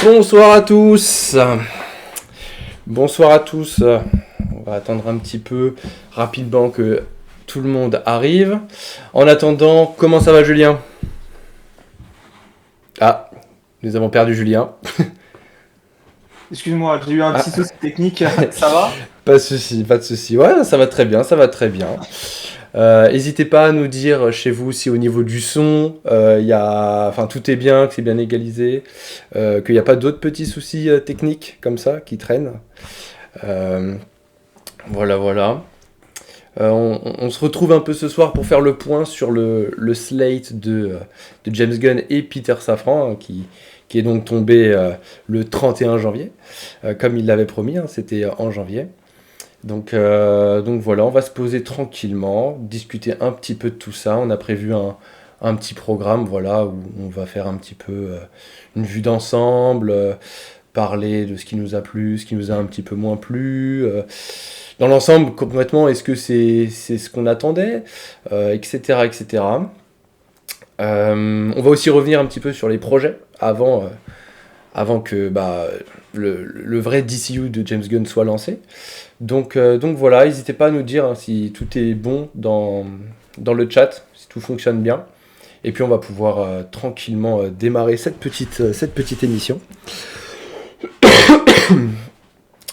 Bonsoir à tous. Bonsoir à tous. On va attendre un petit peu rapidement que tout le monde arrive. En attendant, comment ça va Julien? Ah, nous avons perdu Julien. Excuse-moi, j'ai eu un petit Ah, souci technique. Ça va? pas de souci, pas de souci. Ouais, ça va très bien, ça va très bien. N'hésitez pas à nous dire chez vous si au niveau du son, enfin, tout est bien, que c'est bien égalisé, qu'il n'y a pas d'autres petits soucis techniques comme ça qui traînent. Euh, voilà, voilà. On se retrouve un peu ce soir pour faire le point sur le slate de James Gunn et Peter Safran, hein, qui est donc tombé le 31 janvier, comme il l'avait promis, hein, c'était en janvier. Donc voilà, on va se poser tranquillement, discuter un petit peu de tout ça. On a prévu un petit programme, voilà, où on va faire un petit peu une vue d'ensemble, parler de ce qui nous a plu, ce qui nous a un petit peu moins plu. Dans l'ensemble, complètement, est-ce que c'est ce qu'on attendait, etc., etc. On va aussi revenir un petit peu sur les projets avant que le vrai DCU de James Gunn soit lancé. Donc voilà, n'hésitez pas à nous dire hein, si tout est bon dans le chat, si tout fonctionne bien. Et puis on va pouvoir tranquillement démarrer cette petite émission.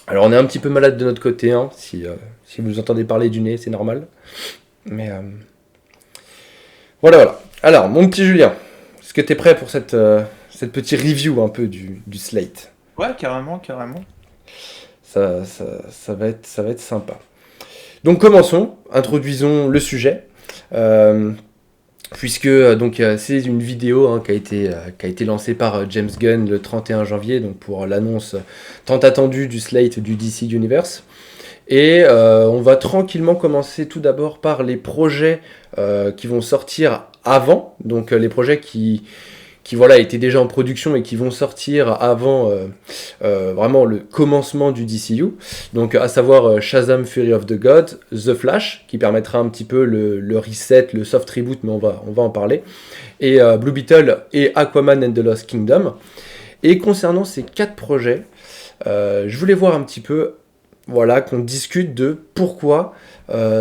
Alors on est un petit peu malade de notre côté, hein, si vous entendez parler du nez, c'est normal. Mais voilà. Alors, mon petit Julien, est-ce que tu es prêt pour cette petite review un peu du slate? Ouais, carrément, carrément. Ça va être sympa. Donc commençons, introduisons le sujet. Euh, Puisque c'est une vidéo hein, qui a été lancée par James Gunn le 31 janvier, donc pour l'annonce tant attendue du slate du DC Universe. Et on va tranquillement commencer tout d'abord par les projets qui vont sortir avant, donc les projets qui voilà, étaient déjà en production et qui vont sortir avant vraiment le commencement du DCU. Donc à savoir Shazam Fury of the Gods, The Flash, qui permettra un petit peu le reset, le soft reboot, mais on va en parler, et Blue Beetle et Aquaman and the Lost Kingdom. Et concernant ces 4 projets, je voulais voir un petit peu, voilà, qu'on discute de pourquoi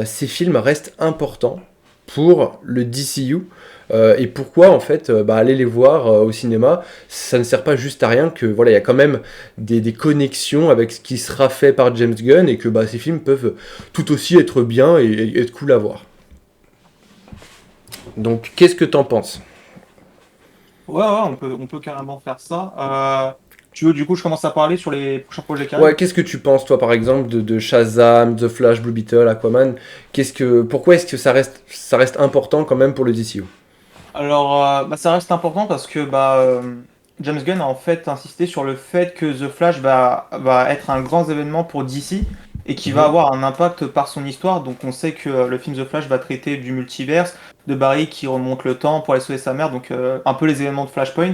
ces films restent importants pour le DCU et pourquoi en fait aller les voir au cinéma ça ne sert pas juste à rien, que voilà il y a quand même des connexions avec ce qui sera fait par James Gunn et que ces films peuvent tout aussi être bien et être cool à voir. Donc qu'est-ce que t'en penses? Ouais, on peut carrément faire ça. Tu veux, du coup, je commence à parler sur les prochains projets qui Ouais, arrivent? qu'est-ce que tu penses toi par exemple de Shazam, The Flash, Blue Beetle, Aquaman? Pourquoi est-ce que ça reste important quand même pour le DCU? Alors, ça reste important parce que James Gunn a en fait insisté sur le fait que The Flash va être un grand événement pour DC et qui va Mhm. avoir un impact par son histoire. Donc, on sait que le film The Flash va traiter du multiverse, de Barry qui remonte le temps pour aller sauver sa mère, donc un peu les événements de Flashpoint.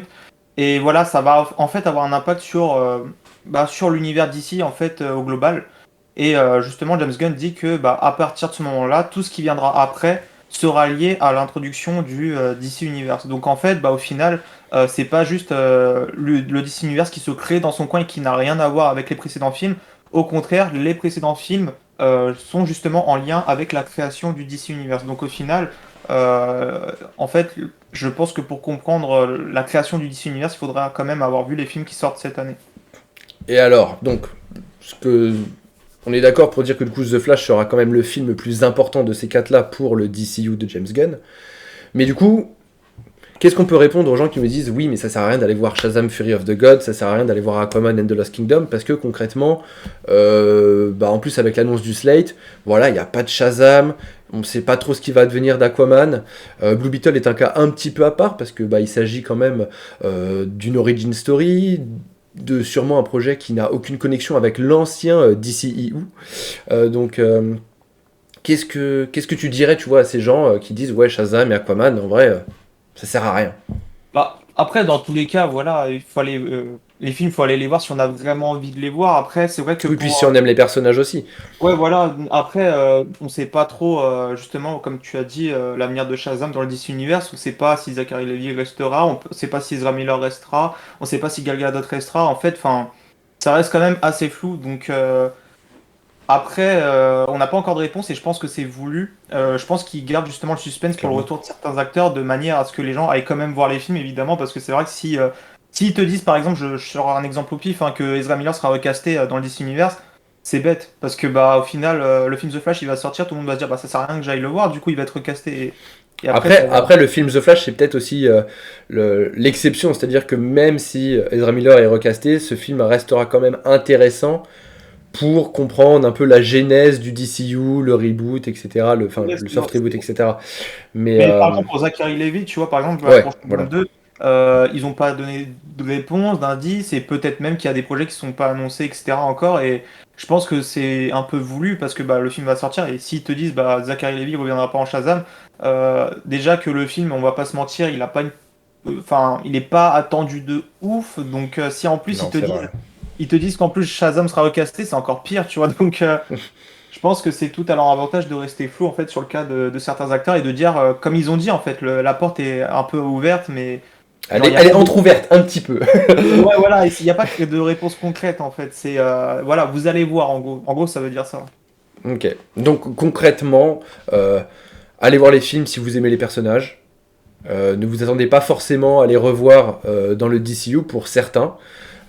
Et voilà, ça va en fait avoir un impact sur l'univers DC en fait au global. Et justement, James Gunn dit que à partir de ce moment-là, tout ce qui viendra après sera lié à l'introduction du DC Universe. Donc en fait, au final, c'est pas juste le DC Universe qui se crée dans son coin et qui n'a rien à voir avec les précédents films. Au contraire, les précédents films sont justement en lien avec la création du DC Universe. Donc au final, en fait, je pense que pour comprendre la création du DC Universe, il faudra quand même avoir vu les films qui sortent cette année. Et alors, donc, ce que on est d'accord pour dire que du coup The Flash sera quand même le film le plus important de ces quatre-là pour le DCU de James Gunn. Mais du coup, qu'est-ce qu'on peut répondre aux gens qui me disent oui, mais ça sert à rien d'aller voir Shazam Fury of the Gods, ça sert à rien d'aller voir Aquaman and the Lost Kingdom, parce que concrètement, en plus avec l'annonce du slate, voilà, il n'y a pas de Shazam, on ne sait pas trop ce qui va devenir d'Aquaman. Blue Beetle est un cas un petit peu à part, parce que il s'agit quand même d'une origin story, de sûrement un projet qui n'a aucune connexion avec l'ancien DCEU. Donc, qu'est-ce que tu dirais, tu vois, à ces gens qui disent ouais, Shazam et Aquaman, en vrai, ça sert à rien. Après, dans tous les cas, voilà, les films, il faut aller les voir si on a vraiment envie de les voir. Après, c'est vrai que Oui, puis pour si on aime les personnages aussi. ouais, voilà. Après, on sait pas trop, justement, comme tu as dit, l'avenir de Shazam dans le DC Universe. On sait pas si Zachary Levi restera, sait pas si Ezra Miller restera, on sait pas si Gal Gadot restera. En fait, enfin, ça reste quand même assez flou. Donc, après, on n'a pas encore de réponse et je pense que c'est voulu. Je pense qu'ils gardent justement le suspense pour le Clairement. retour de certains acteurs de manière à ce que les gens aillent quand même voir les films, évidemment, parce que c'est vrai que si, s'ils te disent, par exemple, je sors un exemple au pif, hein, que Ezra Miller sera recasté dans le DC Universe, c'est bête, parce que bah au final, le film The Flash, il va sortir, tout le monde va se dire, bah ça sert à rien que j'aille le voir, du coup, il va être recasté et après, ça va. Après, le film The Flash, c'est peut-être aussi l'exception, c'est-à-dire que même si Ezra Miller est recasté, ce film restera quand même intéressant pour comprendre un peu la genèse du DCU, le reboot, etc., enfin, Ouais, le soft reboot, etc. Mais mais par exemple, pour Zachary Levi, tu vois, par exemple, ouais, pour Shazam voilà. 2, ils n'ont pas donné de réponse, d'indice, et peut-être même qu'il y a des projets qui ne sont pas annoncés, etc. encore. Et je pense que c'est un peu voulu parce que bah, le film va sortir. Et s'ils te disent bah, Zachary Levi ne reviendra pas en Shazam, déjà que le film, on va pas se mentir, il a pas enfin, il n'est pas attendu de ouf. Donc si en plus Non, c'est vrai. ils te disent qu'en plus Shazam sera recasté, c'est encore pire, tu vois. Donc je pense que c'est tout à leur avantage de rester flou en fait sur le cas de certains acteurs et de dire, comme ils ont dit en fait, la porte est un peu ouverte, mais genre il n'y a Elle pas est de... entrouverte un petit peu. Ouais, voilà, il n'y a pas de réponse concrète en fait. C'est voilà, vous allez voir en gros. En gros, ça veut dire ça. Ok. Donc concrètement, euh, allez voir les films si vous aimez les personnages. Ne vous attendez pas forcément à les revoir dans le DCU pour certains.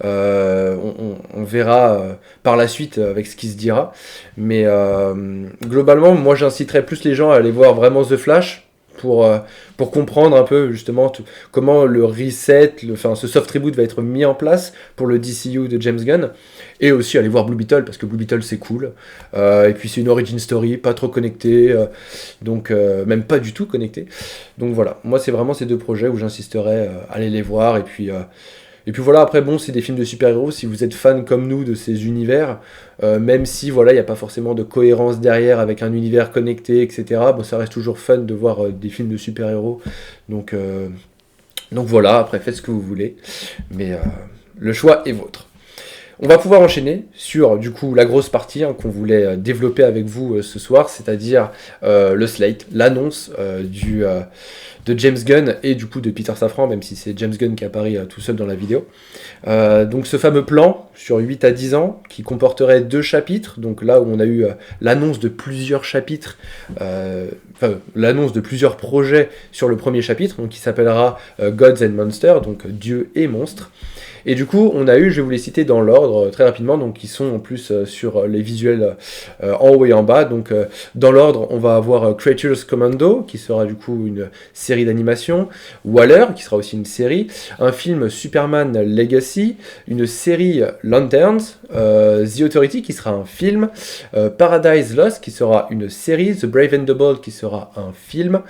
On verra par la suite avec ce qui se dira. Mais globalement, moi j'inciterais plus les gens à aller voir vraiment The Flash pour comprendre un peu justement comment le reset, enfin, ce soft reboot va être mis en place pour le DCU de James Gunn. Et aussi aller voir Blue Beetle parce que Blue Beetle c'est cool. Et puis c'est une origin story, pas trop connectée, donc même pas du tout connectée. Donc voilà, moi c'est vraiment ces deux projets où j'insisterais à aller les voir et puis voilà, après, bon, c'est des films de super-héros. Si vous êtes fan comme nous de ces univers, même si voilà, il n'y a pas forcément de cohérence derrière avec un univers connecté, etc., bon, ça reste toujours fun de voir des films de super-héros. Donc, euh, donc voilà, après, faites ce que vous voulez. Mais le choix est vôtre. On va pouvoir enchaîner sur du coup la grosse partie qu'on voulait développer avec vous ce soir, c'est-à-dire le slate, l'annonce de James Gunn et du coup de Peter Safran, même si c'est James Gunn qui apparaît tout seul dans la vidéo. Donc ce fameux plan sur 8 à 10 ans qui comporterait deux chapitres, donc là où on a eu l'annonce de plusieurs chapitres, enfin l'annonce de plusieurs projets sur le premier chapitre, donc qui s'appellera Gods and Monsters, donc Dieu et monstres. Et du coup, on a eu, je vais vous les citer dans l'ordre très rapidement, donc qui sont en plus sur les visuels en haut et en bas. Donc dans l'ordre, on va avoir Creatures Commando, qui sera du coup une série d'animation, Waller, qui sera aussi une série, un film Superman Legacy, une série Lanterns, The Authority, qui sera un film, Paradise Lost, qui sera une série, The Brave and the Bold, qui sera un film,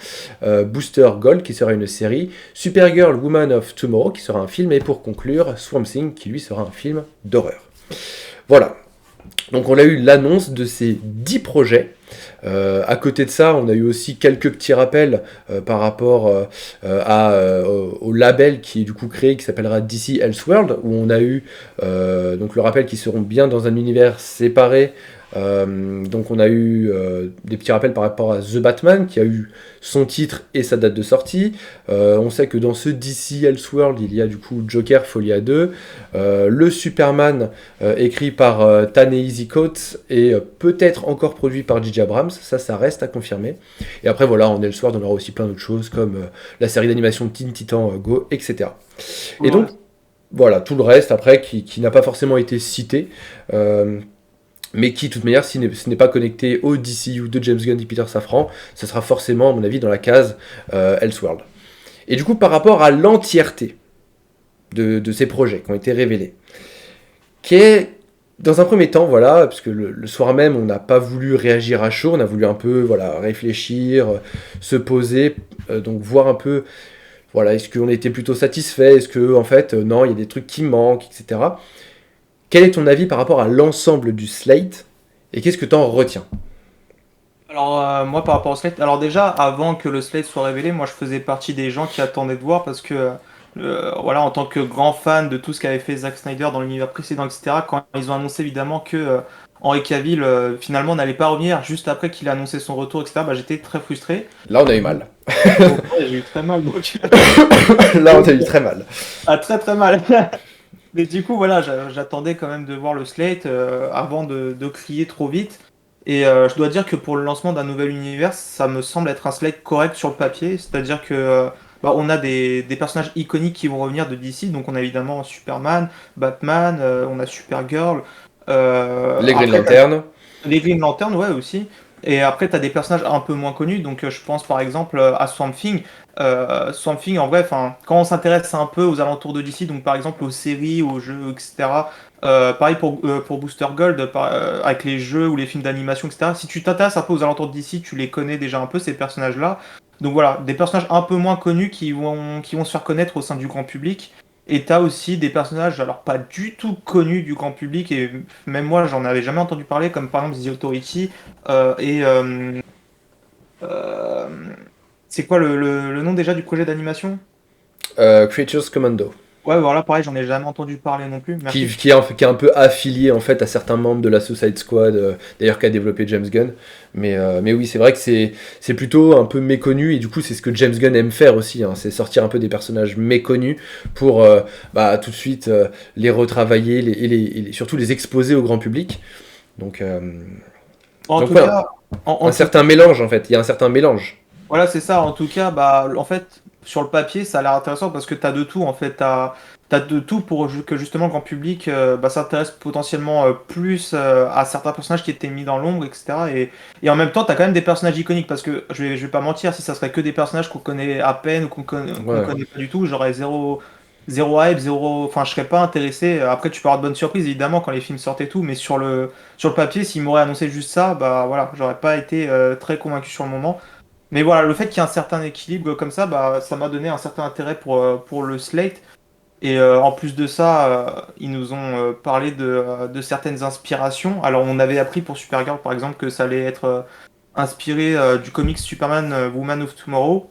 Booster Gold, qui sera une série, Supergirl Woman of Tomorrow, qui sera un film, et pour conclure, Swamp Thing, qui lui sera un film d'horreur. Voilà. Donc on a eu l'annonce de ces 10 projets. À côté de ça, on a eu aussi quelques petits rappels par rapport au label qui est du coup créé, qui s'appellera DC Elseworld, où on a eu donc le rappel qu'ils seront bien dans un univers séparé. Donc on a eu des petits rappels par rapport à The Batman qui a eu son titre et sa date de sortie. On sait que dans ce DC Elseworld il y a du coup Joker Folia 2, le Superman écrit par Ta-Nehisi Coates et peut-être encore produit par J.J. Abrams, ça reste à confirmer. Et après voilà, en Elseworld on aura aussi plein d'autres choses comme la série d'animation Teen Titan Go, etc. Et donc voilà, tout le reste après qui n'a pas forcément été cité. Mais qui, de toute manière, si ce n'est pas connecté au DCU de James Gunn et Peter Safran, ce sera forcément, à mon avis, dans la case Elseworld. Et du coup, par rapport à l'entièreté de ces projets qui ont été révélés, qui est, dans un premier temps, voilà, parce que le soir même, on n'a pas voulu réagir à chaud, on a voulu un peu, voilà, réfléchir, se poser, donc voir un peu, voilà, est-ce qu'on était plutôt satisfait, est-ce que, en fait, non, il y a des trucs qui manquent, etc. Quel est ton avis par rapport à l'ensemble du slate et qu'est-ce que tu en retiens? Alors moi par rapport au slate, alors déjà avant que le slate soit révélé, moi je faisais partie des gens qui attendaient de voir parce que Voilà, en tant que grand fan de tout ce qu'avait fait Zack Snyder dans l'univers précédent, etc., quand ils ont annoncé évidemment que Henry Cavill finalement n'allait pas revenir juste après qu'il a annoncé son retour, etc., bah, j'étais très frustré. Là, on a eu mal. Donc, ouais, j'ai eu très mal. Donc, Là, on a eu très mal. ah, très très mal. Mais du coup, voilà, j'attendais quand même de voir le slate avant de crier trop vite. Et je dois dire que pour le lancement d'un nouvel univers, ça me semble être un slate correct sur le papier. C'est-à-dire que bah, on a des personnages iconiques qui vont revenir de DC. Donc on a évidemment Superman, Batman, on a Supergirl. Les Green Après, Lantern. les Green Lantern, ouais, aussi. Et après, tu as des personnages un peu moins connus. Donc, je pense par exemple à Swamp Thing. Swamp Thing, en vrai, quand on s'intéresse un peu aux alentours de DC, donc par exemple aux séries, aux jeux, etc. Pareil pour Booster Gold, avec les jeux ou les films d'animation, etc. Si tu t'intéresses un peu aux alentours de DC, tu les connais déjà un peu, ces personnages-là. Donc voilà, des personnages un peu moins connus qui vont se faire connaître au sein du grand public. Et t'as aussi des personnages, alors pas du tout connus du grand public, et même moi j'en avais jamais entendu parler, comme par exemple The Authority, et euh, c'est quoi le nom déjà du projet d'animation? Creatures Commando. Ouais, voilà, pareil, j'en ai jamais entendu parler non plus, Qui, merci. qui, est, qui est un peu affilié en fait à certains membres de la Suicide Squad, d'ailleurs qu'a développé James Gunn. Mais oui, c'est vrai que c'est plutôt un peu méconnu, et du coup c'est ce que James Gunn aime faire aussi, hein, c'est sortir un peu des personnages méconnus pour bah, tout de suite les retravailler et surtout les exposer au grand public. Donc, euh, En donc tout voilà, cas, en un tout certain mélange en fait, il y a un certain mélange. Voilà, c'est ça. En tout cas, bah, en fait, sur le papier, ça a l'air intéressant parce que tu as de tout. En fait, tu as de tout pour que justement le grand public bah, s'intéresse potentiellement plus à certains personnages qui étaient mis dans l'ombre, etc. Et en même temps, tu as quand même des personnages iconiques parce que je vais pas mentir, si ça serait que des personnages qu'on connaît à peine ou qu'on Ouais. connaît pas du tout, j'aurais zéro hype, zéro. Enfin, je serais pas intéressé. Après, tu peux avoir de bonnes surprises évidemment quand les films sortent et tout, mais sur le papier, s'ils m'auraient annoncé juste ça, bah voilà, j'aurais pas été très convaincu sur le moment. Mais voilà, le fait qu'il y ait un certain équilibre comme ça, bah, ça m'a donné un certain intérêt pour le slate. Et en plus de ça, ils nous ont parlé de certaines inspirations. Alors, on avait appris pour Supergirl, par exemple, que ça allait être inspiré du comics Superman Woman of Tomorrow.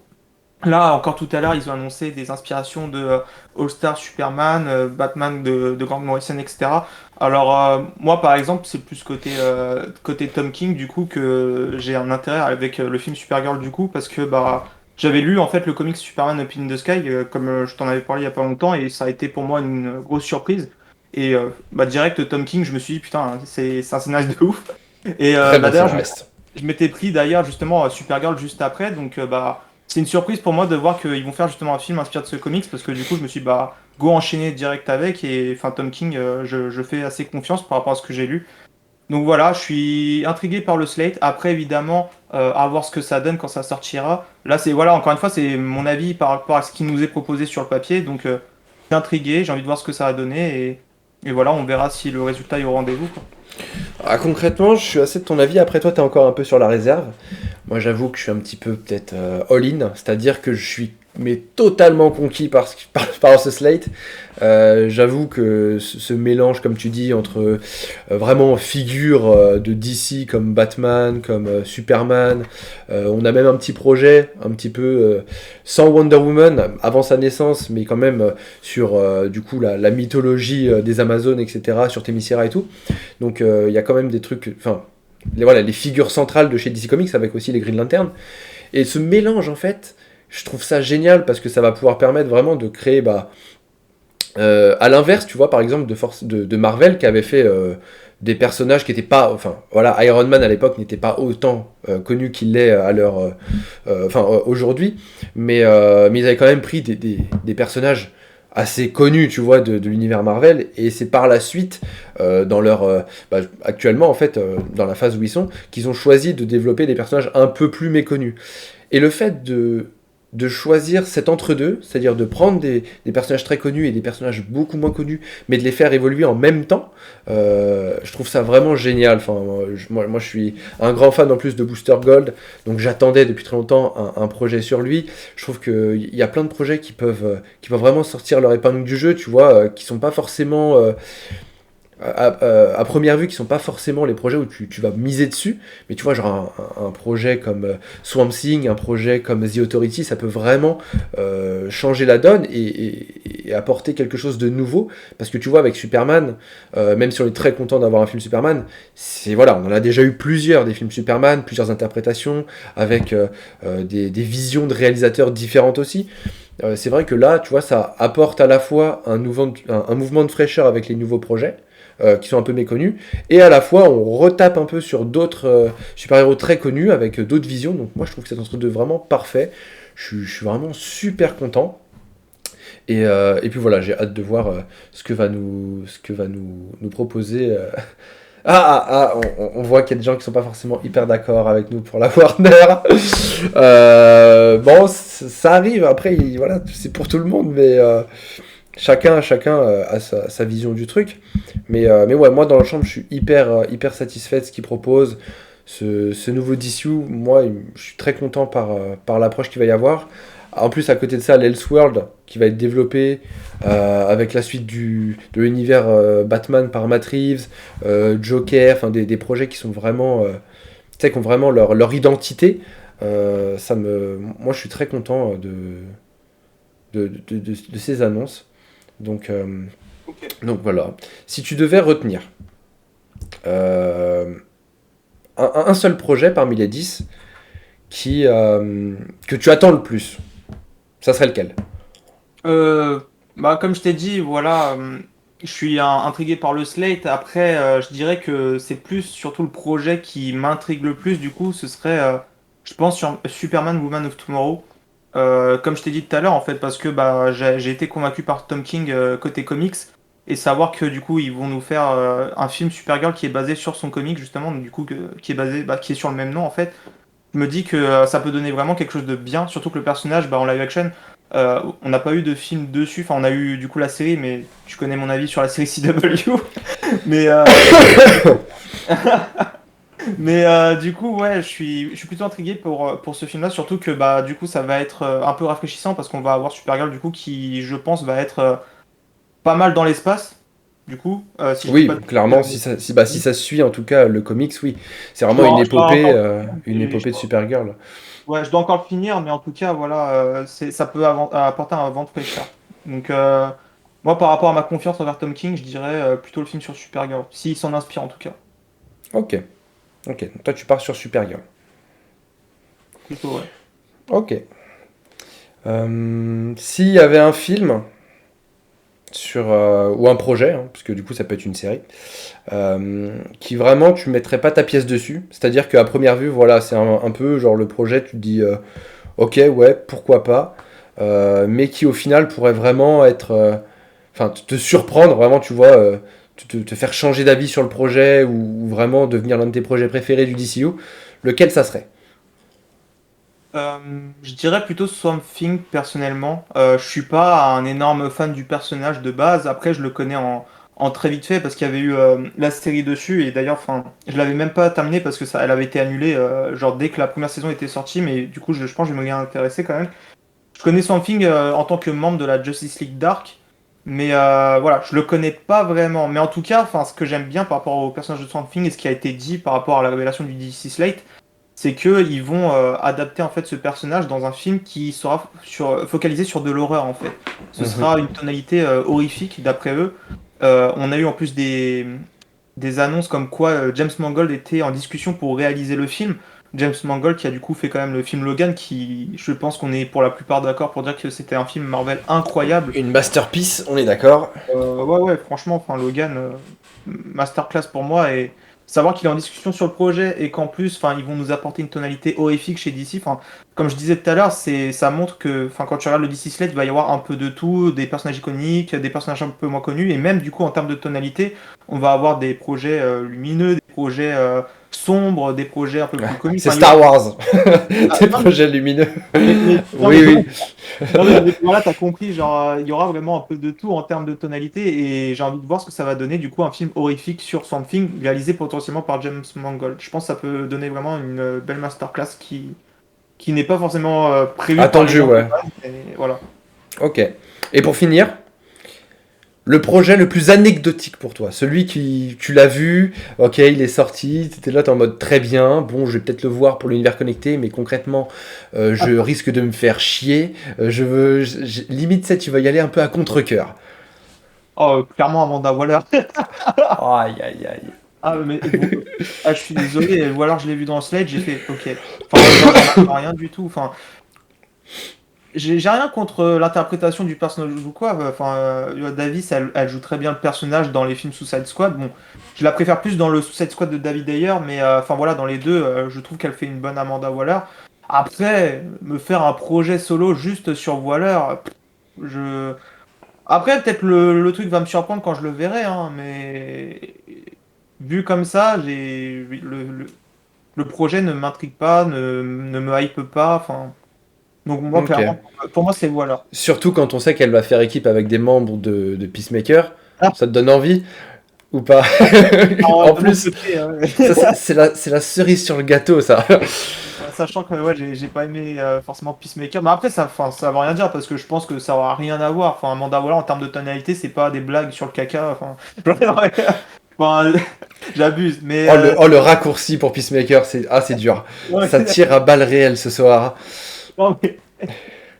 Là, encore tout à l'heure, ils ont annoncé des inspirations de All-Star Superman, Batman de Grant Morrison, etc. Alors, moi, par exemple, c'est plus côté Tom King, du coup, que j'ai un intérêt avec le film Supergirl, du coup, parce que bah, j'avais lu, en fait, le comics Superman Up in the Sky, comme je t'en avais parlé il y a pas longtemps, et ça a été pour moi une grosse surprise. Et bah, direct, Tom King, je me suis dit, putain, c'est un scénariste de ouf. Et Très bah, bon d'ailleurs, scénariste. je m'étais pris d'ailleurs justement Supergirl juste après, donc bah c'est une surprise pour moi de voir qu'ils vont faire justement un film inspiré de ce comics parce que du coup je me suis dit, bah go enchaîner direct avec et enfin Tom King je fais assez confiance par rapport à ce que j'ai lu. Donc voilà, je suis intrigué par le slate. Après évidemment à voir ce que ça donne quand ça sortira. Là c'est voilà encore une fois c'est mon avis par rapport à ce qui nous est proposé sur le papier donc je suis intrigué, j'ai envie de voir ce que ça va donner et voilà on verra si le résultat est au rendez-vous quoi. Ah, concrètement, je suis assez de ton avis. Après, toi, t'es encore un peu sur la réserve. Moi, j'avoue que je suis un petit peu peut-être all-in, c'est-à-dire que je suis mais totalement conquis par ce slate. J'avoue que ce mélange, comme tu dis, entre vraiment figures de DC comme Batman, comme Superman, on a même un petit projet, un petit peu sans Wonder Woman, avant sa naissance, mais quand même sur du coup la mythologie des Amazones, etc., sur Themyscira et tout. Donc il y a quand même des trucs, enfin, voilà, les figures centrales de chez DC Comics avec aussi les Green Lantern. Et ce mélange, en fait, je trouve ça génial parce que ça va pouvoir permettre vraiment de créer, bah, à l'inverse, tu vois, par exemple, de Marvel qui avait fait des personnages qui n'étaient pas, enfin, voilà, Iron Man à l'époque n'était pas autant connu qu'il l'est à l'heure, aujourd'hui, mais ils avaient quand même pris des personnages assez connus, tu vois, de l'univers Marvel, et c'est par la suite, dans leur, actuellement en fait, dans la phase où ils sont, qu'ils ont choisi de développer des personnages un peu plus méconnus. Et le fait de choisir cet entre-deux, c'est-à-dire de prendre des personnages très connus et des personnages beaucoup moins connus, mais de les faire évoluer en même temps, je trouve ça vraiment génial. Enfin, moi, je suis un grand fan en plus de Booster Gold, donc j'attendais depuis très longtemps un projet sur lui. Je trouve qu'il y a plein de projets qui peuvent vraiment sortir leur épingle du jeu, tu vois, qui sont pas forcément à première vue qui sont pas forcément les projets où tu vas miser dessus, mais tu vois, genre un projet comme Swamp Thing, un projet comme The Authority, ça peut vraiment changer la donne et apporter quelque chose de nouveau, parce que tu vois, avec Superman, même si on est très content d'avoir un film Superman, c'est voilà, on en a déjà eu plusieurs des films Superman, plusieurs interprétations, avec des visions de réalisateurs différentes aussi. C'est vrai que là, tu vois, ça apporte à la fois un mouvement de fraîcheur avec les nouveaux projets, qui sont un peu méconnus, et à la fois on retape un peu sur d'autres super-héros très connus avec d'autres visions, donc moi je trouve que c'est un truc de vraiment parfait, je suis vraiment super content, et puis voilà, j'ai hâte de voir ce que va nous proposer. On voit qu'il y a des gens qui sont pas forcément hyper d'accord avec nous pour la Warner. Bon, ça arrive, après, voilà, c'est pour tout le monde, mais chacun a sa vision du truc. Mais ouais, moi dans l'ensemble, je suis hyper satisfait de ce qu'il propose. Ce nouveau DCU, moi, je suis très content par l'approche qu'il va y avoir. En plus, à côté de ça, l'Elseworld qui va être développé avec la suite de l'univers Batman par Matt Reeves, Joker, enfin des projets qui sont vraiment, tu sais, qui ont vraiment leur identité. Moi, je suis très content de ces annonces. Donc, euh, Ok. donc voilà. Si tu devais retenir euh, un seul projet parmi les 10 que tu attends le plus, ça serait lequel? Euh, Bah, comme je t'ai dit, voilà, je suis intrigué par le Slate. Après, je dirais que c'est plus surtout le projet qui m'intrigue le plus. Du coup, ce serait, je pense, sur Superman Woman of Tomorrow. Comme je t'ai dit tout à l'heure, en fait, parce que bah, j'ai été convaincu par Tom King côté comics et savoir que du coup, ils vont nous faire un film Supergirl qui est basé sur son comic, justement, donc, du coup, qui est basé, bah, qui est sur le même nom, en fait. Je me dis que ça peut donner vraiment quelque chose de bien, surtout que le personnage, bah, en live action, on n'a pas eu de film dessus. Enfin, on a eu du coup la série, mais tu connais mon avis sur la série CW. Mais, du coup, ouais, je suis plutôt intrigué pour ce film-là, surtout que bah, du coup, ça va être un peu rafraîchissant parce qu'on va avoir Supergirl, du coup, qui, je pense, va être pas mal dans l'espace. Du coup, si je dis Oui, pas de clairement, si ça suit en tout cas le comics, oui. C'est vraiment je dois encore le finir, une mais épopée de Supergirl. ouais, je dois encore le finir, mais en tout cas, voilà, ça peut apporter un vent de fraîcheur. Donc, moi, par rapport à ma confiance envers Tom King, je dirais plutôt le film sur Supergirl, s'il s'en inspire en tout cas. Ok, ok. Donc toi, tu pars sur Supergirl. Plutôt, ouais. Ok. S'il y avait un film ou un projet, hein, parce que du coup, ça peut être une série, qui vraiment, tu mettrais pas ta pièce dessus. C'est-à-dire qu'à première vue, voilà, c'est un peu genre le projet, tu te dis, ok, ouais, pourquoi pas, mais qui au final pourrait vraiment être, enfin, te surprendre, vraiment, tu vois, te faire changer d'avis sur le projet ou vraiment devenir l'un de tes projets préférés du DCU, lequel ça serait? Je dirais plutôt Swamp Thing personnellement. Je suis pas un énorme fan du personnage de base. Après, je le connais en très vite fait parce qu'il y avait eu la série dessus et d'ailleurs, enfin, je l'avais même pas terminée parce que ça, elle avait été annulée genre dès que la première saison était sortie. Mais du coup, je pense que je me suis intéressé quand même. Je connais Swamp Thing en tant que membre de la Justice League Dark, mais voilà, je le connais pas vraiment. Mais en tout cas, enfin, ce que j'aime bien par rapport au personnage de Swamp Thing et ce qui a été dit par rapport à la révélation du DC Slate, c'est que ils vont adapter en fait ce personnage dans un film qui sera focalisé sur de l'horreur en fait. Ce Mhm. sera une tonalité horrifique d'après eux. On a eu en plus des annonces comme quoi James Mangold était en discussion pour réaliser le film. James Mangold qui a du coup fait quand même le film Logan, qui je pense qu'on est pour la plupart d'accord pour dire que c'était un film Marvel incroyable. Une masterpiece, on est d'accord. Ouais, ouais, franchement, enfin, Logan, masterclass pour moi. Et savoir qu'il est en discussion sur le projet et qu'en plus, enfin, ils vont nous apporter une tonalité horrifique chez DC. Enfin, comme je disais tout à l'heure, ça montre que, enfin, quand tu regardes le DC Slate, il va y avoir un peu de tout, des personnages iconiques, des personnages un peu moins connus, et même du coup, en termes de tonalité, on va avoir des projets lumineux, des projets sombres, des projets un peu plus comiques. C'est Enfin, il y aura... Star Wars. Ah, Des non, projets lumineux. non, Oui, oui. mais voilà, t'as compris, genre, il y aura vraiment un peu de tout en termes de tonalité et j'ai envie de voir ce que ça va donner, du coup, un film horrifique sur Swamp Thing réalisé potentiellement par James Mangold. Je pense que ça peut donner vraiment une belle masterclass qui n'est pas forcément prévue par les Attendu, gens de ouais. base, et voilà. Ok. Et pour finir, Le projet le plus anecdotique pour toi, celui qui tu l'as vu, ok, il est sorti, t'étais là, t'es en mode très bien, bon, je vais peut-être le voir pour l'univers connecté, mais concrètement, je risque de me faire chier. Limite, tu vas y aller un peu à contre-cœur. Oh, clairement, Amanda Waller. Aïe, aïe, aïe. Ah, je suis désolé, Waller, je l'ai vu dans Slade, j'ai fait, ok. Enfin, j'en ai rien du tout. Enfin, j'ai rien contre l'interprétation du personnage ou quoi. Enfin, Davis, elle joue très bien le personnage dans les films Suicide Squad. Bon, je la préfère plus dans le Suicide Squad de David Ayer, mais enfin voilà, dans les deux, je trouve qu'elle fait une bonne Amanda Waller. Après, me faire un projet solo juste sur Waller, je. Après, peut-être le truc va me surprendre quand je le verrai, hein, mais vu comme ça, le projet ne m'intrigue pas, ne me hype pas. Enfin, donc moi, Ok. clairement, pour moi, c'est Waller. Surtout quand on sait qu'elle va faire équipe avec des membres de Peacemaker, Ah, ça te donne envie ou pas? alors, En de mon plus, côté, ça, c'est la cerise sur le gâteau, ça. sachant que ouais, j'ai pas aimé forcément Peacemaker, mais après ça veut rien dire parce que je pense que ça aura rien à voir. Enfin, Amanda Waller en termes de tonalité, c'est pas des blagues sur le caca. Enfin, enfin, j'abuse, mais Oh, le raccourci pour Peacemaker, c'est dur. ouais, Ça tire à balles réelles ce soir. non, mais-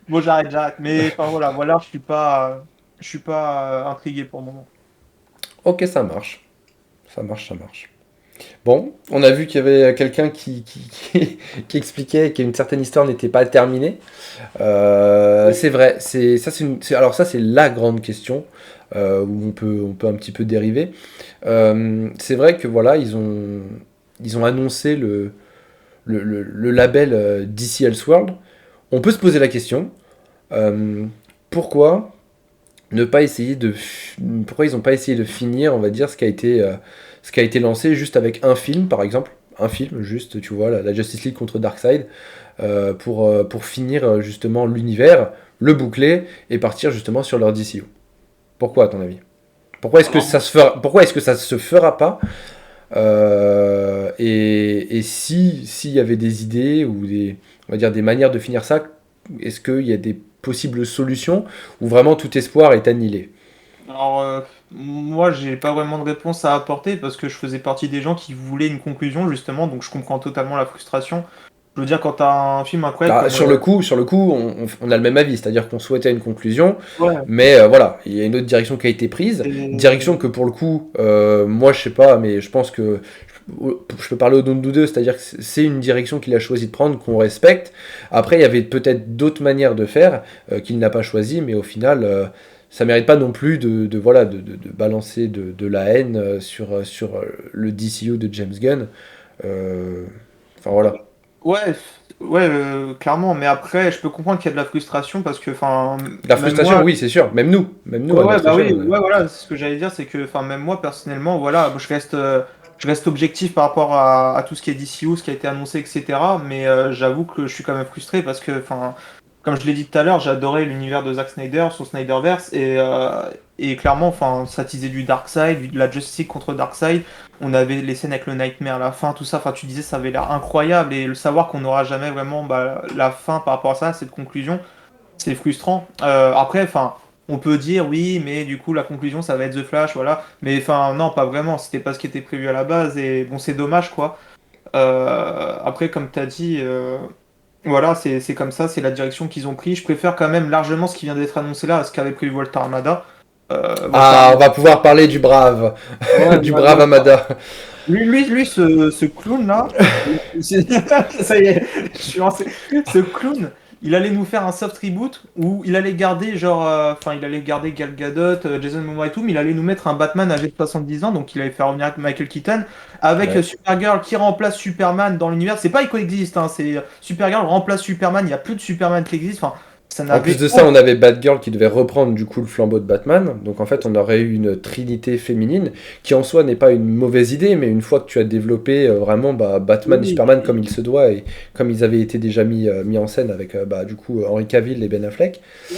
bon, j'arrête. Mais enfin voilà, Waller, je suis pas intrigué pour le moment. Ok, ça marche. Ça marche, ça marche. Bon, on a vu qu'il y avait quelqu'un qui expliquait qu'une certaine histoire n'était pas terminée. C'est vrai, alors ça c'est la grande question où on peut un petit peu dériver. C'est vrai que voilà, ils ont annoncé le label DC Elseworld. On peut se poser la question, euh, pourquoi ne pas essayer pourquoi ils n'ont pas essayé de finir, on va dire, ce qui a été lancé juste avec un film, par exemple, un film, juste, tu vois, la Justice League contre Darkseid, pour finir justement l'univers, le boucler et partir justement sur leur DCU. Pourquoi, à ton avis? Alors, Pourquoi est-ce que ça se fera pas? Et s'il y avait des idées ou on va dire des manières de finir ça, est-ce qu'il y a des possibles solutions ou vraiment tout espoir est annihilé? moi, j'ai pas vraiment de réponse à apporter parce que je faisais partie des gens qui voulaient une conclusion justement, donc je comprends totalement la frustration. Je veux dire, quand t'as un film incroyable Bah, comme sur le coup, on a le même avis, c'est-à-dire qu'on souhaitait une conclusion, ouais, mais voilà, il y a une autre direction qui a été prise, direction que pour le coup, moi je sais pas, mais je pense que je peux parler au nom de nous deux, c'est-à-dire que c'est une direction qu'il a choisi de prendre, qu'on respecte. Après, il y avait peut-être d'autres manières de faire qu'il n'a pas choisi, mais au final, ça mérite pas non plus voilà, de balancer de la haine sur le DCU de James Gunn. Enfin voilà. ouais, ouais, clairement. Mais après, je peux comprendre qu'il y a de la frustration parce que, enfin, La même frustration, moi, oui, c'est sûr. Même nous, ouais, à ouais, notre bah échelle, oui, ouais, voilà, c'est ce que j'allais dire, c'est que, enfin, même moi, personnellement, voilà, je reste objectif par rapport à tout ce qui est DCU, ce qui a été annoncé, etc. Mais j'avoue que je suis quand même frustré parce que, enfin, comme je l'ai dit tout à l'heure, j'adorais l'univers de Zack Snyder, son Snyderverse, et clairement, enfin, ça teasait du Darkseid, de la Justice League contre Darkseid. On avait les scènes avec le Nightmare à la fin, tout ça. Enfin, tu disais, ça avait l'air incroyable, et le savoir qu'on n'aura jamais vraiment bah, la fin par rapport à ça, cette conclusion. C'est frustrant. Après, enfin, on peut dire oui, mais du coup, la conclusion, ça va être The Flash, voilà. Mais enfin, non, pas vraiment. C'était pas ce qui était prévu à la base. Et bon, c'est dommage, quoi. Après, comme tu as dit, voilà, c'est comme ça, c'est la direction qu'ils ont pris. Je préfère quand même largement ce qui vient d'être annoncé là à ce qu'avait prévu Walter Amada. Walter Ah, on Amada. va pouvoir parler du brave, Ouais, du brave Amada. ce clown-là, ça y est, je suis lancé. Ce clown, il allait nous faire un soft reboot où il allait garder, genre, enfin, il allait garder Gal Gadot, Jason Momoa et tout, mais il allait nous mettre un Batman âgé de 70 ans, donc il allait faire revenir Michael Keaton, avec Ouais. Supergirl qui remplace Superman dans l'univers. C'est pas il coexiste, hein, c'est Supergirl remplace Superman, il n'y a plus de Superman qui existe, enfin, ça En plus n'avait de ça, on avait Batgirl qui devait reprendre du coup le flambeau de Batman. Donc en fait, on aurait eu une trinité féminine qui en soi n'est pas une mauvaise idée, mais une fois que tu as développé vraiment bah, Batman et aucun. Superman comme il se doit et comme ils avaient été déjà mis en scène avec bah, du coup Henry Cavill et Ben Affleck. Mm.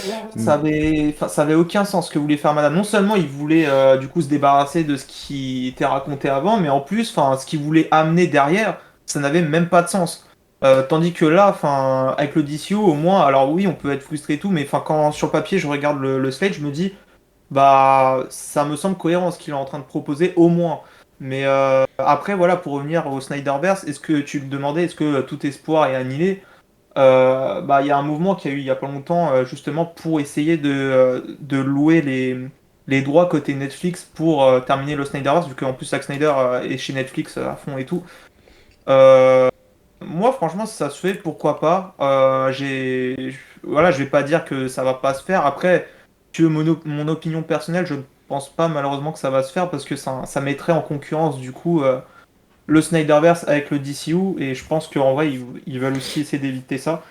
Enfin, ça avait aucun sens ce que voulait faire Madame. Non seulement il voulait du coup se débarrasser de ce qui était raconté avant, mais en plus, enfin, ce qu'il voulait amener derrière, ça n'avait même pas de sens. Tandis que là, enfin, avec le DCO, au moins, alors oui, on peut être frustré et tout, mais enfin, quand sur le papier je regarde le slate, je me dis, bah, ça me semble cohérent ce qu'il est en train de proposer, au moins. Mais après, voilà, pour revenir au Snyderverse, est-ce que tu me demandais, est-ce que tout espoir est annihilé? Bah, il y a un mouvement qui a eu il y a pas longtemps, justement, pour essayer de louer les droits côté Netflix pour terminer le Snyderverse, vu qu'en plus Zack Snyder est chez Netflix à fond et tout. Euh, Moi, franchement, si ça se fait, pourquoi pas. Voilà, je vais pas dire que ça va pas se faire. Après, tu veux mon opinion personnelle, je ne pense pas malheureusement que ça va se faire parce que ça mettrait en concurrence du coup le Snyderverse avec le DCU et je pense qu'en vrai, ils veulent aussi essayer d'éviter ça.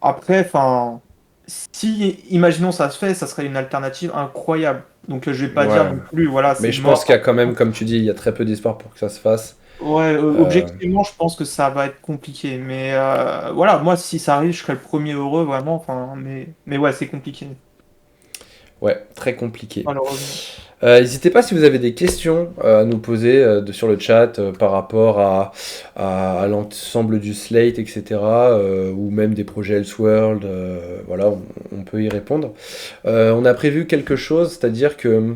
Après, enfin, si, imaginons ça se fait, ça serait une alternative incroyable. Donc, je vais pas dire Ouais. non plus, voilà, Mais c'est je pense qu'il y a mort. quand même, comme tu dis, il y a très peu d'espoir pour que ça se fasse. Ouais, Euh, objectivement, je pense que ça va être compliqué. Mais voilà, moi, si ça arrive, je serais le premier heureux, vraiment. Enfin, mais ouais, c'est compliqué, ouais, très compliqué. malheureusement. N'hésitez pas si vous avez des questions à nous poser sur le chat par rapport à l'ensemble du slate, etc. Ou même des projets Elseworld. Voilà, on peut y répondre. On a prévu quelque chose, c'est-à-dire que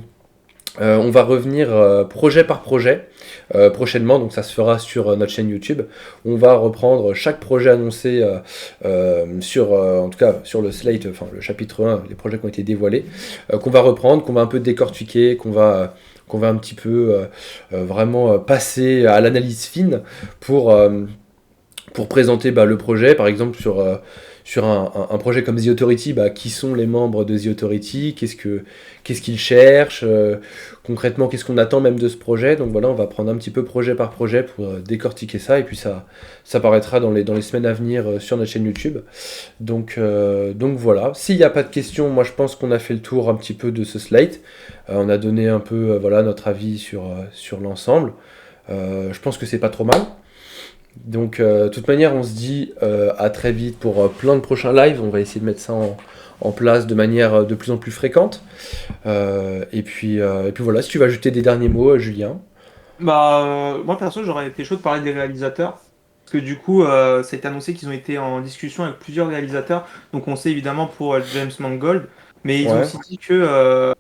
on va revenir projet par projet prochainement, donc ça se fera sur notre chaîne YouTube. On va reprendre chaque projet annoncé sur, en tout cas sur le slate, enfin le chapitre 1, les projets qui ont été dévoilés, qu'on va reprendre, qu'on va un peu décortiquer, qu'on va un petit peu vraiment passer à l'analyse fine pour présenter le projet, par exemple sur un projet comme The Authority, qui sont les membres de The Authority, qu'est-ce qu'ils cherchent, concrètement qu'est-ce qu'on attend même de ce projet. Donc voilà, on va prendre un petit peu projet par projet pour décortiquer ça, et puis ça paraîtra dans les semaines à venir sur notre chaîne YouTube. Donc voilà, s'il n'y a pas de questions, moi je pense qu'on a fait le tour un petit peu de ce slate. On a donné un peu voilà, notre avis sur l'ensemble. Je pense que c'est pas trop mal. Donc, de toute manière, on se dit à très vite pour plein de prochains lives. On va essayer de mettre ça en place de manière de plus en plus fréquente. Et puis voilà, si tu veux ajouter des derniers mots, Julien. Bah, moi, perso, j'aurais été chaud de parler des réalisateurs. Parce que du coup, ça a été annoncé qu'ils ont été en discussion avec plusieurs réalisateurs. Donc, on sait évidemment pour James Mangold. Mais ils ont Ouais. aussi dit que,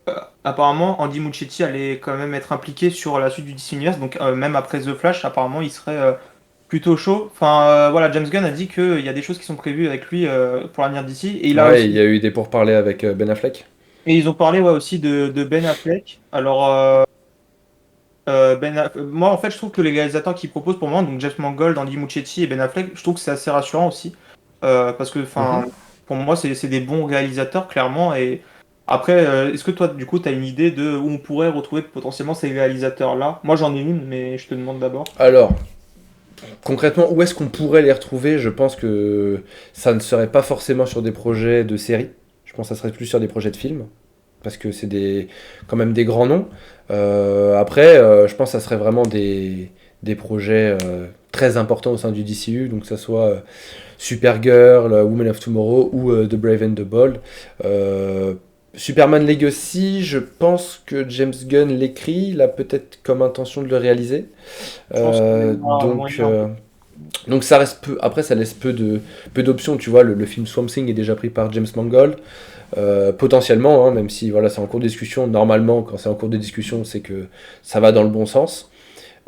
apparemment, Andy Muschietti allait quand même être impliqué sur la suite du DC Universe. Donc, même après The Flash, apparemment, il serait plutôt chaud. Enfin, voilà, James Gunn a dit qu'il y a des choses qui sont prévues avec lui pour l'avenir d'ici. Et il a Ouais, il y aussi. a eu des pourparlers avec Ben Affleck. Et ils ont parlé ouais, aussi de Ben Affleck. Alors, moi, en fait, je trouve que les réalisateurs qui proposent pour moi, donc Jeff Mangold, Andy Muschietti et Ben Affleck, je trouve que c'est assez rassurant aussi. Parce que, enfin, Mhm. pour moi, c'est des bons réalisateurs, clairement. Et après, est-ce que toi, du coup, tu as une idée de où on pourrait retrouver potentiellement ces réalisateurs-là? Moi, j'en ai une, mais je te demande d'abord. Alors, concrètement, où est-ce qu'on pourrait les retrouver? Je pense que ça ne serait pas forcément sur des projets de série. Je pense que ça serait plus sur des projets de films. Parce que c'est quand même des grands noms. Après, je pense que ça serait vraiment des projets très importants au sein du DCU, donc que ça soit Supergirl, Woman of Tomorrow ou The Brave and the Bold. Euh, Superman Legacy, je pense que James Gunn l'écrit, il a peut-être comme intention de le réaliser. Je pense qu'il y Euh, a donc, moyen. euh, donc ça reste peu, après ça laisse peu d'options, tu vois, le film Swamp Thing est déjà pris par James Mangold. Potentiellement, hein, même si voilà, c'est en cours de discussion, normalement, quand c'est en cours de discussion, c'est que ça va dans le bon sens.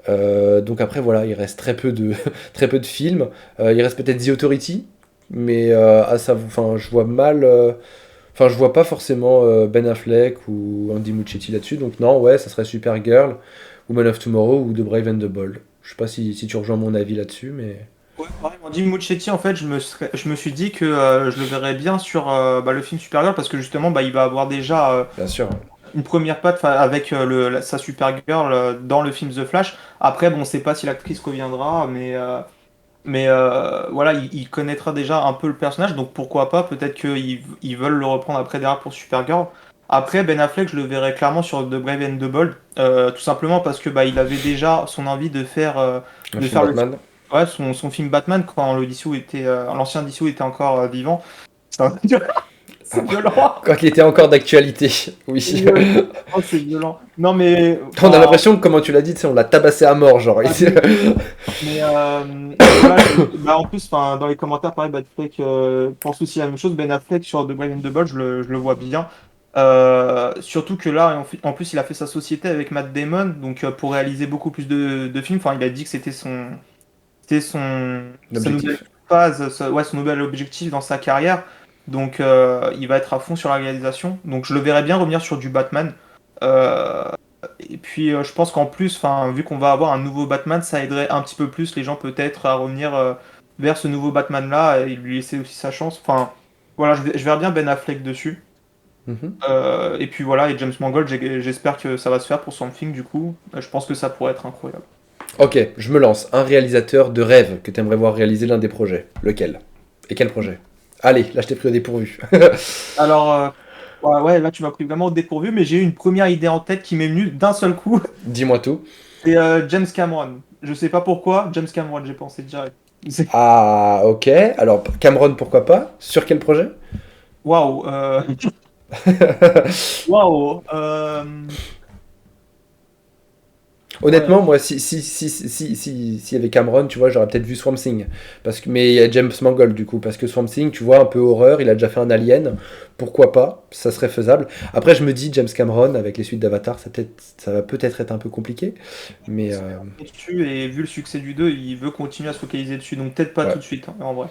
Donc après, voilà, il reste très peu de, très peu de films. Il reste peut-être The Authority, mais enfin, je vois mal. Enfin, je vois pas forcément Ben Affleck ou Andy Muschietti là-dessus. Donc non, ouais, ça serait Supergirl, Woman of Tomorrow ou The Brave and the Bold. Je sais pas si tu rejoins mon avis là-dessus, mais Ouais, pareil, Andy Muschietti, en fait, je me suis dit que je le verrais bien sur le film Supergirl parce que justement, il va avoir déjà bien sûr. une première patte avec sa Supergirl dans le film The Flash. Après, bon, on ne sait pas si l'actrice reviendra, mais voilà, il connaîtra déjà un peu le personnage, donc pourquoi pas, peut-être qu'ils veulent le reprendre après derrière pour Supergirl. Après, Ben Affleck, je le verrais clairement sur The Brave and the Bold, tout simplement parce que il avait déjà son envie Un de film faire Batman. ouais, son film Batman quand l'ancien Dissou était encore vivant. C'est un- c'est violent. Quoi qu'il était encore d'actualité, C'est oui. violent. Oh, c'est violent. Non, mais On a enfin, l'impression que, comment tu l'as dit, tu sais, on l'a tabassé à mort, genre. ah, mais voilà, en plus, dans les commentaires, pareil, Ben Affleck pense aussi la même chose. Ben Affleck sur The Brave and the Bold, je le vois bien. Surtout que là, en plus, il a fait sa société avec Matt Damon, donc pour réaliser beaucoup plus de films. Enfin, il a dit que c'était sa nouvelle L'objectif. phase, ouais, son nouvel objectif dans sa carrière. Donc, il va être à fond sur la réalisation. Donc, je le verrais bien revenir sur du Batman. Euh, et puis, je pense qu'en plus, enfin, vu qu'on va avoir un nouveau Batman, ça aiderait un petit peu plus les gens peut-être à revenir vers ce nouveau Batman-là et lui laisser aussi sa chance. Enfin, voilà, je verrais bien Ben Affleck dessus. Mhm. Et puis voilà, et James Mangold, j'espère que ça va se faire pour Swamp Thing du coup. Je pense que ça pourrait être incroyable. Ok, je me lance. Un réalisateur de rêve que tu aimerais voir réaliser l'un des projets. Lequel? Et quel projet? Allez, là je t'ai pris au dépourvu. Alors, ouais, ouais, là tu m'as pris vraiment au dépourvu, mais j'ai eu une première idée en tête qui m'est venue d'un seul coup. Dis-moi tout. C'est James Cameron. Je sais pas pourquoi, James Cameron, j'ai pensé direct. Ah, ok. Alors, Cameron, pourquoi pas? Sur quel projet? Waouh, waouh, ouais, Honnêtement, moi, s'il y avait Cameron, tu vois, j'aurais peut-être vu Swamp Thing. Mais il y a James Mangold, du coup. Parce que Swamp Thing, tu vois, un peu horreur, il a déjà fait un Alien. Pourquoi pas? Ça serait faisable. Après, je me dis, James Cameron, avec les suites d'Avatar, ça va peut-être être un peu compliqué. Mais, il s'est mis dessus et vu le succès du 2, il veut continuer à se focaliser dessus, donc peut-être pas tout ouais. de suite, hein, en vrai.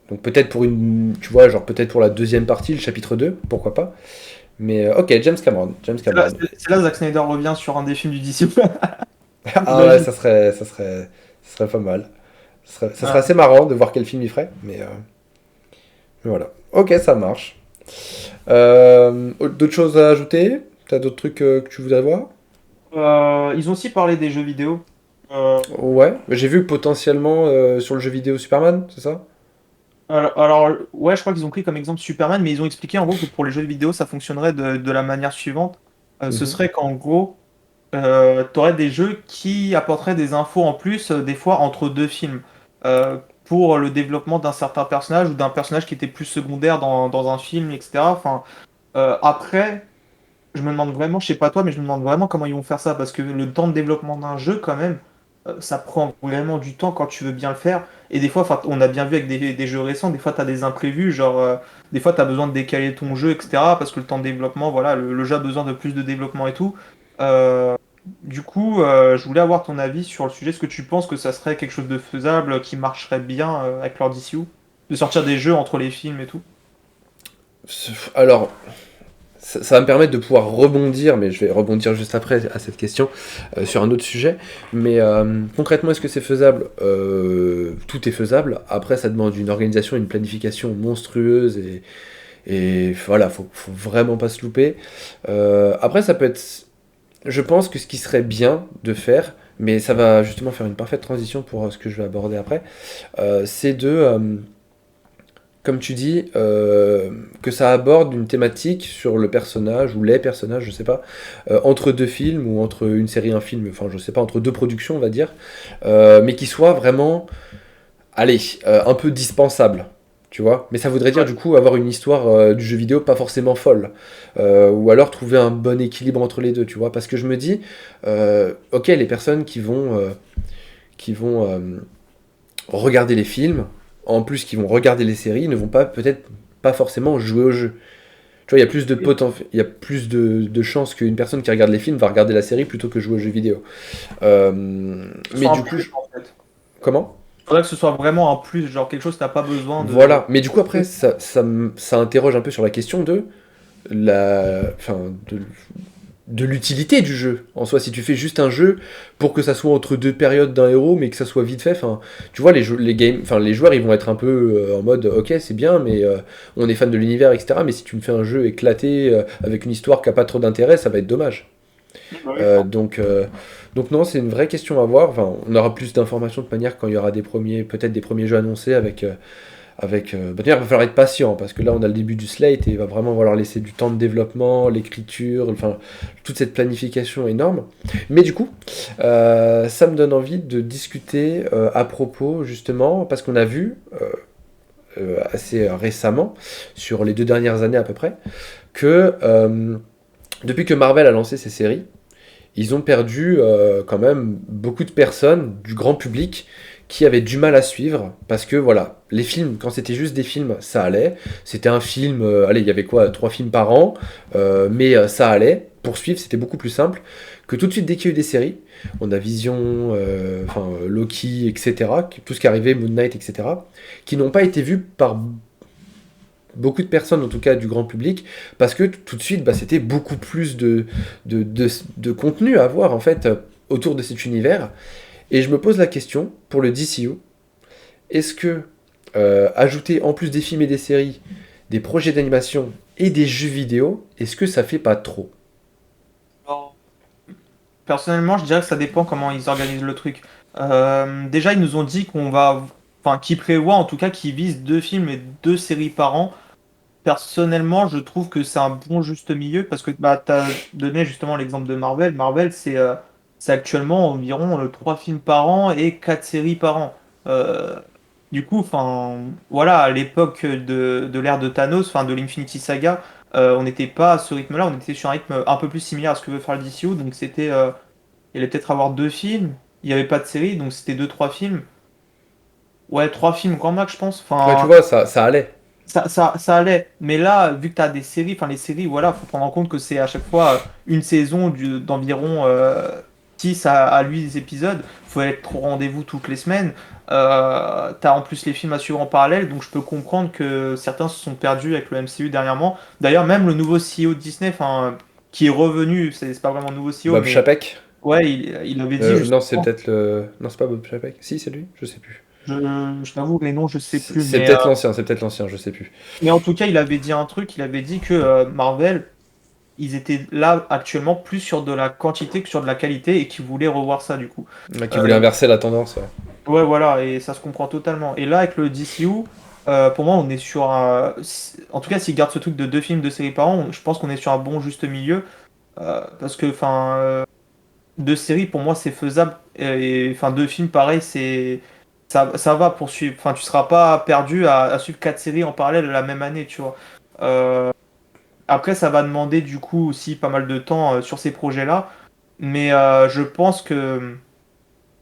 Donc peut-être pour une, tu vois, genre peut-être pour la deuxième partie, le chapitre 2, pourquoi pas. Mais ok, James Cameron, James Cameron. C'est là Zack Snyder revient sur un des films du DC. Ah ouais, Imagine. ça serait pas mal. Ça serait Ah. assez marrant de voir quel film il ferait, mais voilà. Ok, ça marche. D'autres choses à ajouter? T'as d'autres trucs que tu voudrais voir? Ils ont aussi parlé des jeux vidéo. Euh, Ouais, j'ai vu que potentiellement sur le jeu vidéo Superman, c'est ça? ouais, je crois qu'ils ont pris comme exemple Superman, mais ils ont expliqué en gros que pour les jeux vidéo, ça fonctionnerait de la manière suivante. Ce Mhm. serait qu'en gros, tu aurais des jeux qui apporteraient des infos en plus, des fois entre deux films, pour le développement d'un certain personnage ou d'un personnage qui était plus secondaire dans un film, etc. Enfin, après, je me demande vraiment, je sais pas toi, mais je me demande vraiment comment ils vont faire ça, parce que le temps de développement d'un jeu, quand même, ça prend vraiment du temps quand tu veux bien le faire. Et des fois, enfin, on a bien vu avec des jeux récents, des fois tu as des imprévus, genre, des fois tu as besoin de décaler ton jeu, etc. Parce que le temps de développement, voilà, le jeu a besoin de plus de développement et tout. Euh, du coup, je voulais avoir ton avis sur le sujet. Est-ce que tu penses que ça serait quelque chose de faisable, qui marcherait bien avec leur DCU? De sortir des jeux entre les films et tout? Alors, ça va me permettre de pouvoir rebondir, mais je vais rebondir juste après à cette question sur un autre sujet. Mais concrètement, est-ce que c'est faisable? Tout est faisable. Après, ça demande une organisation, une planification monstrueuse et voilà, faut vraiment pas se louper. Après, ça peut être. Je pense que ce qui serait bien de faire, mais ça va justement faire une parfaite transition pour ce que je vais aborder après, c'est comme tu dis, que ça aborde une thématique sur le personnage ou les personnages, je sais pas, entre deux films ou entre une série et un film, enfin je sais pas, entre deux productions on va dire, mais qui soit vraiment, allez, un peu dispensable. Tu vois, mais ça voudrait dire Ouais. du coup avoir une histoire du jeu vidéo pas forcément folle, ou alors trouver un bon équilibre entre les deux, tu vois, parce que je me dis, ok, les personnes qui vont regarder les films, en plus qui vont regarder les séries, ne vont pas peut-être pas forcément jouer au jeu. Tu vois, il y a plus de il y a plus de chances qu'une personne qui regarde les films va regarder la série plutôt que jouer aux jeux vidéo. Que ce Mais soit un du coup, plus, en fait. comment? Faudrait que ce soit vraiment un plus, genre quelque chose que t'as pas besoin de. Voilà. Mais du coup après, ça interroge un peu sur la question de enfin, de l'utilité du jeu. En soi, si tu fais juste un jeu pour que ça soit entre deux périodes d'un héros, mais que ça soit vite fait, enfin, tu vois, les joueurs, ils vont être un peu en mode, ok, c'est bien, mais on est fan de l'univers, etc. Mais si tu me fais un jeu éclaté avec une histoire qui a pas trop d'intérêt, ça va être dommage. Bah oui, Euh, donc, euh, donc non, c'est une vraie question à voir. Enfin, on aura plus d'informations de manière quand il y aura peut-être des premiers jeux annoncés d'ailleurs, il va falloir être patient parce que là, on a le début du slate et il va vraiment falloir laisser du temps de développement, l'écriture, enfin, toute cette planification énorme. Mais du coup, ça me donne envie de discuter à propos, justement, parce qu'on a vu assez récemment, sur les 2 dernières années à peu près, que depuis que Marvel a lancé ses séries, ils ont perdu quand même beaucoup de personnes du grand public qui avaient du mal à suivre, parce que voilà, les films, quand c'était juste des films, ça allait. C'était un film, allez, il y avait quoi, 3 films par an, mais ça allait. Pour suivre, c'était beaucoup plus simple que tout de suite dès qu'il y a eu des séries. On a Vision, Loki, etc., tout ce qui arrivait, Moon Knight, etc., qui n'ont pas été vus par beaucoup de personnes, en tout cas du grand public, parce que tout de suite, bah, c'était beaucoup plus de contenu à voir, en fait, autour de cet univers. Et je me pose la question, pour le DCU, est-ce que ajouter en plus des films et des séries, des projets d'animation et des jeux vidéo, est-ce que ça fait pas trop? Alors, personnellement, je dirais que ça dépend comment ils organisent le truc. Déjà, ils nous ont dit enfin, qu'ils prévoient en tout cas qu'ils visent 2 films et 2 séries par an. Personnellement, je trouve que c'est un bon juste milieu parce que bah, tu as donné justement l'exemple de Marvel. Marvel, c'est actuellement environ 3 films par an et 4 séries par an. Euh, du coup, enfin, voilà, à l'époque de l'ère de Thanos, enfin de l'Infinity Saga, on n'était pas à ce rythme-là, on était sur un rythme un peu plus similaire à ce que veut faire le DCU. Donc il allait peut-être avoir 2 films, il n'y avait pas de série, donc c'était 2, 3 films. Ouais, 3 films grand max, je pense. Ouais, tu Enfin, vois, ça allait. ça allait. Mais là, vu que tu as des séries, enfin les séries, voilà, faut prendre en compte que c'est à chaque fois une saison d'environ 6 à 8 épisodes. Faut être au rendez-vous toutes les semaines. T'as en plus les films à suivre en parallèle, donc je peux comprendre que certains se sont perdus avec le MCU dernièrement. D'ailleurs, même le nouveau CEO de Disney, enfin, qui est revenu, c'est pas vraiment le nouveau CEO, Bob mais Chapek. ouais, il avait dit Non, c'est justement, peut-être le... Non, c'est pas Bob Chapek. Si, c'est lui, je sais plus. je t'avoue, les noms, je sais plus, C'est peut-être l'ancien, c'est peut-être l'ancien, je sais plus. mais en tout cas, il avait dit un truc, il avait dit que Marvel, ils étaient là actuellement plus sur de la quantité que sur de la qualité et qu'ils voulaient revoir ça du coup. Ouais, qui voulait Euh, inverser la tendance, ouais. ouais, voilà, et ça se comprend totalement. Et là, avec le DCU, pour moi, on est sur un. En tout cas, s'ils gardent ce truc de 2 films, 2 séries par an, je pense qu'on est sur un bon juste milieu. Parce que, enfin, 2 séries, pour moi, c'est faisable. Et enfin, 2 films, pareil, ça va poursuivre. Enfin, tu seras pas perdu à suivre 4 séries en parallèle la même année, tu vois. Euh, Après, ça va demander du coup aussi pas mal de temps sur ces projets-là. Mais je pense que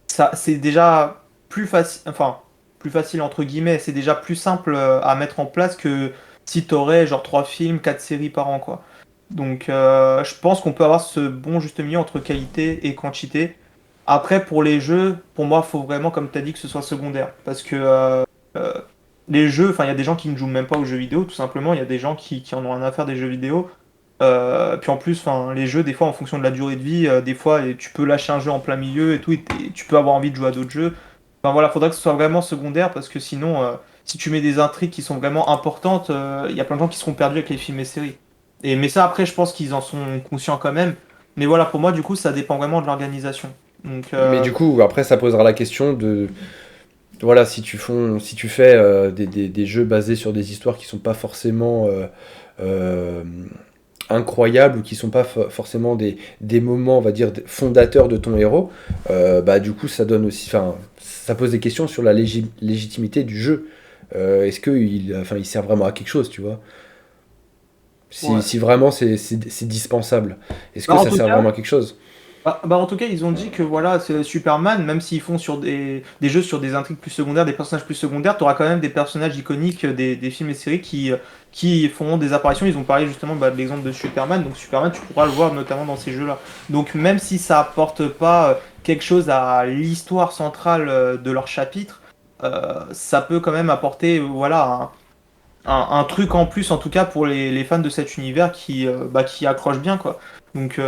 ça, c'est déjà plus facile, enfin, plus facile entre guillemets, c'est déjà plus simple à mettre en place que si t'aurais genre 3 films, 4 séries par an, quoi. Donc, je pense qu'on peut avoir ce bon juste milieu entre qualité et quantité. Après, pour les jeux, pour moi, faut vraiment, comme tu as dit, que ce soit secondaire. Parce que euh, les jeux, enfin, il y a des gens qui ne jouent même pas aux jeux vidéo, tout simplement. Il y a des gens qui en ont rien à faire des jeux vidéo. Puis en plus, enfin, les jeux, des fois, en fonction de la durée de vie, des fois, et tu peux lâcher un jeu en plein milieu et tout, et tu peux avoir envie de jouer à d'autres jeux. Enfin voilà, faudrait que ce soit vraiment secondaire parce que sinon, si tu mets des intrigues qui sont vraiment importantes, il y a plein de gens qui seront perdus avec les films et séries. Mais ça, après, je pense qu'ils en sont conscients quand même. Mais voilà, pour moi, du coup, ça dépend vraiment de l'organisation. Donc, Mais du coup, après, ça posera la question de... Voilà, si tu fais des jeux basés sur des histoires qui sont pas forcément euh, incroyables ou qui sont pas forcément des moments, on va dire, fondateurs de ton héros, bah du coup, ça donne aussi... Enfin, ça pose des questions sur la légitimité du jeu. Est-ce qu'il il sert vraiment à quelque chose, tu vois? ouais. Si vraiment c'est dispensable, est-ce Bah, que en ça tout sert cas, vraiment à quelque chose? en tout cas, ils ont dit que voilà, c'est Superman, même s'ils font sur des jeux sur des intrigues plus secondaires, des personnages plus secondaires, tu auras quand même des personnages iconiques des films et séries qui font des apparitions. Ils ont parlé justement bah, de l'exemple de Superman, donc Superman, tu pourras le voir notamment dans ces jeux-là. Donc même si ça apporte pas quelque chose à l'histoire centrale de leur chapitre, ça peut quand même apporter voilà, un truc en plus, en tout cas pour les fans de cet univers qui accrochent bien, quoi. Donc.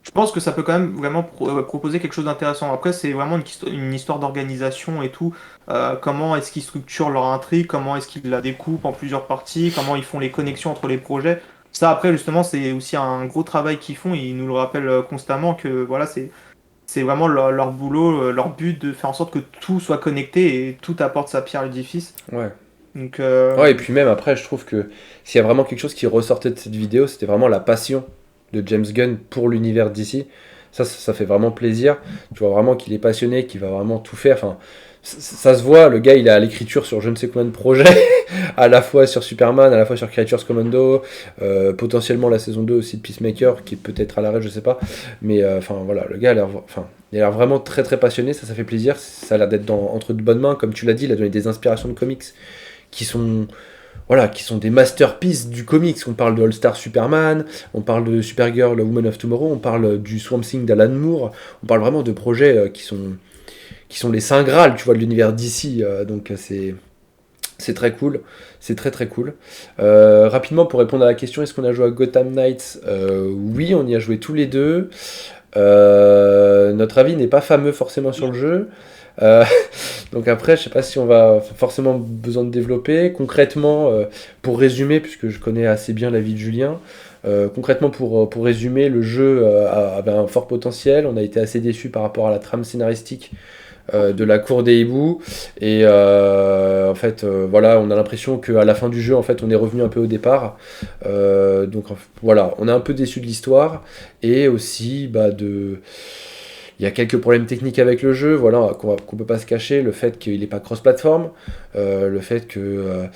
Je pense que ça peut quand même vraiment proposer quelque chose d'intéressant. Après, c'est vraiment une histoire d'organisation et tout. Comment est-ce qu'ils structurent leur intrigue, comment est-ce qu'ils la découpent en plusieurs parties, comment ils font les connexions entre les projets. Ça, après, justement, c'est aussi un gros travail qu'ils font. Ils nous le rappellent constamment que voilà, c'est vraiment leur boulot, leur but de faire en sorte que tout soit connecté et tout apporte sa pierre à l'édifice. Ouais. Donc, Ouais, et puis même après, je trouve que s'il y a vraiment quelque chose qui ressortait de cette vidéo, c'était vraiment la passion de James Gunn pour l'univers d'ici. Ça fait vraiment plaisir. Tu vois vraiment qu'il est passionné, qu'il va vraiment tout faire. Enfin, ça se voit, le gars il est à l'écriture sur je ne sais combien de projets, à la fois sur Superman, à la fois sur Creatures Commando, potentiellement la saison 2 aussi de Peacemaker, qui est peut-être à l'arrêt, je sais pas. Mais enfin voilà, le gars a l'air. Enfin, Il a l'air vraiment très très passionné, ça fait plaisir. Ça a l'air d'être entre de bonnes mains, comme tu l'as dit. Il a donné des inspirations de comics qui sont, voilà, qui sont des masterpieces du comics. On parle de All-Star Superman, on parle de Supergirl, Woman of Tomorrow, on parle du Swamp Thing d'Alan Moore. On parle vraiment de projets qui sont les saints Graal, tu vois, de l'univers d'ici. Donc c'est très cool, c'est très très cool. Rapidement, pour répondre à la question, est-ce qu'on a joué à Gotham Knights? Oui, on y a joué tous les deux. Notre avis n'est pas fameux forcément sur le jeu. Euh, donc après, je sais pas si on va forcément besoin de développer. Concrètement, pour résumer, puisque je connais assez bien la vie de Julien, concrètement pour résumer, le jeu avait un fort potentiel. On a été assez déçus par rapport à la trame scénaristique de la cour des hiboux et en fait voilà, on a l'impression qu'à la fin du jeu en fait on est revenu un peu au départ. Donc voilà, on est un peu déçu de l'histoire et aussi il y a quelques problèmes techniques avec le jeu, voilà, qu'on peut pas se cacher, le fait qu'il n'est pas cross-platform, le fait que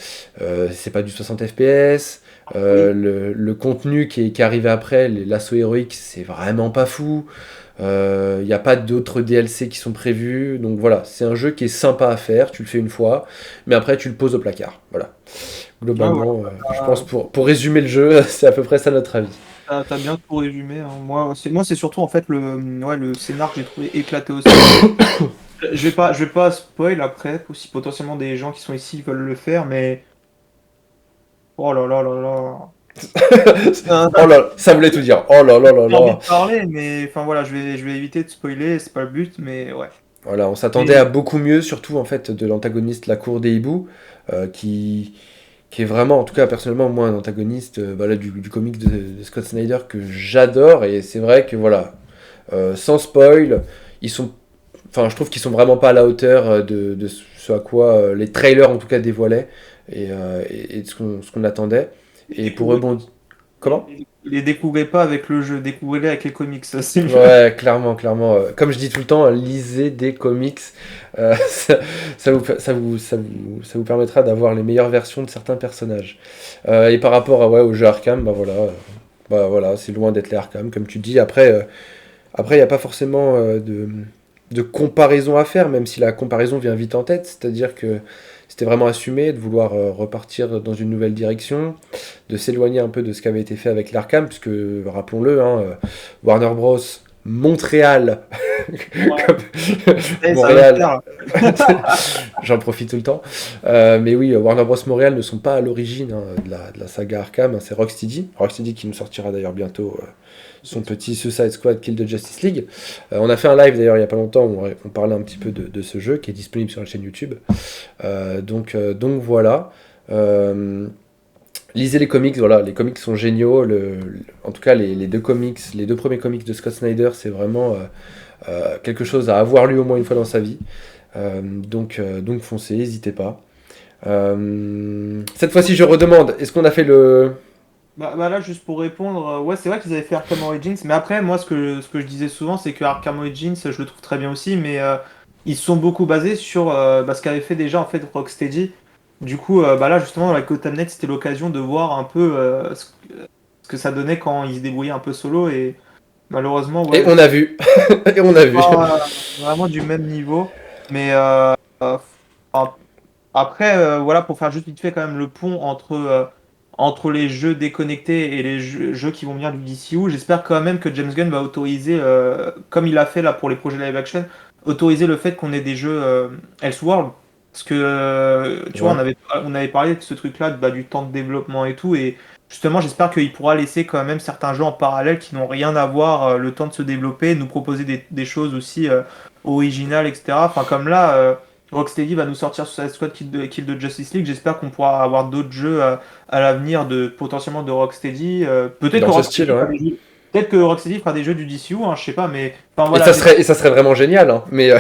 c'est pas du 60 FPS, Oui. le contenu qui est arrivé après, l'assaut héroïque, c'est vraiment pas fou. Il n'y a pas d'autres DLC qui sont prévus, donc voilà, c'est un jeu qui est sympa à faire, tu le fais une fois, mais après tu le poses au placard. Voilà. Ouais, voilà. Globalement, je pense pour résumer le jeu, c'est à peu près ça notre avis. T'as bien tout résumé, hein. Moi, c'est surtout en fait le scénar que j'ai trouvé éclaté aussi. Je vais pas spoil après, si potentiellement des gens qui sont ici veulent le faire, mais oh là là là là. Oh là, ça voulait tout dire. Oh là là là J'ai envie là. de parler, mais enfin voilà, je vais éviter de spoiler, c'est pas le but, mais ouais. Voilà, on s'attendait à Mais beaucoup mieux, surtout en fait de l'antagoniste La Cour des Hiboux, qui est vraiment, en tout cas personnellement, moi un antagoniste voilà, du comic de Scott Snyder que j'adore, et c'est vrai que voilà, sans spoil, ils sont, enfin je trouve qu'ils sont vraiment pas à la hauteur de ce à quoi les trailers en tout cas dévoilaient, et de ce qu'on attendait. Et pour découvrez, rebondir... Comment? les découvrez pas avec le jeu, découvrez-les avec les comics, ça c'est mieux. Ouais, clairement, clairement. Comme je dis tout le temps, lisez des comics. Ça vous permettra d'avoir les meilleures versions de certains personnages. Et par rapport ouais, au jeu Arkham, bah voilà, c'est loin d'être les Arkham, comme tu dis. Après, il n'y a pas forcément de comparaison à faire, même si la comparaison vient vite en tête. C'est-à-dire que c'était vraiment assumé de vouloir repartir dans une nouvelle direction, de s'éloigner un peu de ce qui avait été fait avec l'Arkham, puisque, rappelons-le, hein, Warner Bros. Montréal, Ouais, ça va le Montréal, faire. j'en profite tout le temps. Mais oui, Warner Bros. Montréal ne sont pas à l'origine hein, de la saga Arkham, hein, c'est Rocksteady. Rocksteady qui nous sortira d'ailleurs bientôt son petit Suicide Squad Kill the Justice League. On a fait un live d'ailleurs il y a pas longtemps où on parlait un petit peu de ce jeu qui est disponible sur la chaîne YouTube. Donc voilà. Lisez les comics, voilà, les comics sont géniaux. En tout cas, les deux comics, les deux premiers comics de Scott Snyder, c'est vraiment quelque chose à avoir lu au moins une fois dans sa vie. Donc foncez, n'hésitez pas. Cette fois-ci, je redemande, est-ce qu'on a fait le... Bah là, juste pour répondre, ouais, c'est vrai qu'ils avaient fait Arkham Origins, mais après, moi, ce que je disais souvent, c'est que Arkham Origins, je le trouve très bien aussi, mais ils se sont beaucoup basés sur ce qu'avait fait déjà en fait Rocksteady. Du coup, bah là, justement, avec Gotham Knights, c'était l'occasion de voir un peu ce que ça donnait quand ils se débrouillaient un peu solo, et malheureusement, Et ouais, on a vu. Et on a vu. pas vraiment du même niveau. Mais enfin, après, voilà, pour faire juste vite fait quand même le pont entre les jeux déconnectés et les jeux qui vont venir du DCU, j'espère quand même que James Gunn va autoriser, comme il a fait là pour les projets live action, autoriser le fait qu'on ait des jeux Elseworld. Parce que, tu vois, Ouais. on avait parlé de ce truc-là, du temps de développement et tout, et justement, j'espère qu'il pourra laisser quand même certains jeux en parallèle qui n'ont rien à voir, le temps de se développer, nous proposer des choses aussi originales, etc. Enfin, comme là. Rocksteady va nous sortir Suicide Squad Kill de Justice League. J'espère qu'on pourra avoir d'autres jeux à l'avenir potentiellement de Rocksteady. Peut-être que Dans ce style, Rocksteady fera ouais. des jeux. Peut-être que Rocksteady fera des jeux du DCU, hein, je sais pas, mais enfin Et voilà, ça serait vraiment génial, hein. Mais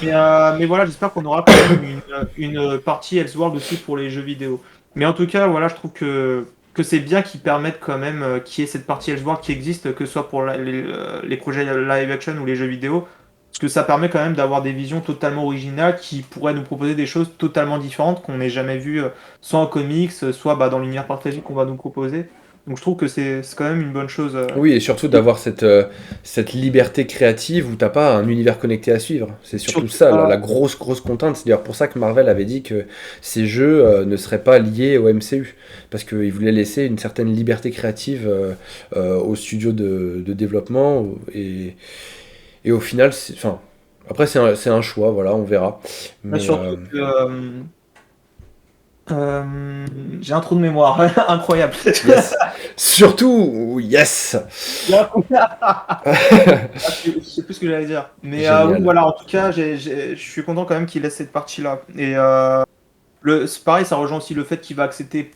mais voilà, j'espère qu'on aura quand même une partie Elseworld aussi pour les jeux vidéo. Mais en tout cas, voilà, je trouve que c'est bien qu'ils permettent quand même qu'il y ait cette partie Elseworld qui existe, que ce soit pour les projets live action ou les jeux vidéo. Parce que ça permet quand même d'avoir des visions totalement originales qui pourraient nous proposer des choses totalement différentes qu'on n'ait jamais vues, soit en comics, soit dans l'univers partagé qu'on va nous proposer. Donc je trouve que c'est quand même une bonne chose. Oui, et surtout d'avoir cette liberté créative où t'as pas un univers connecté à suivre. C'est surtout Surtout ça, la pas. grosse, grosse contrainte. C'est d'ailleurs pour ça que Marvel avait dit que ces jeux ne seraient pas liés au MCU. Parce qu'ils voulaient laisser une certaine liberté créative aux studios de développement. Et au final, enfin, après, c'est un choix, voilà, on verra. Mais Mais surtout que j'ai un trou de mémoire incroyable. yes. Surtout, yes. Je sais plus ce que j'allais dire. Mais oui, Génial. voilà, en tout cas, je suis content quand même qu'il laisse cette partie-là. Et c'est pareil, ça rejoint aussi le fait qu'il va accepter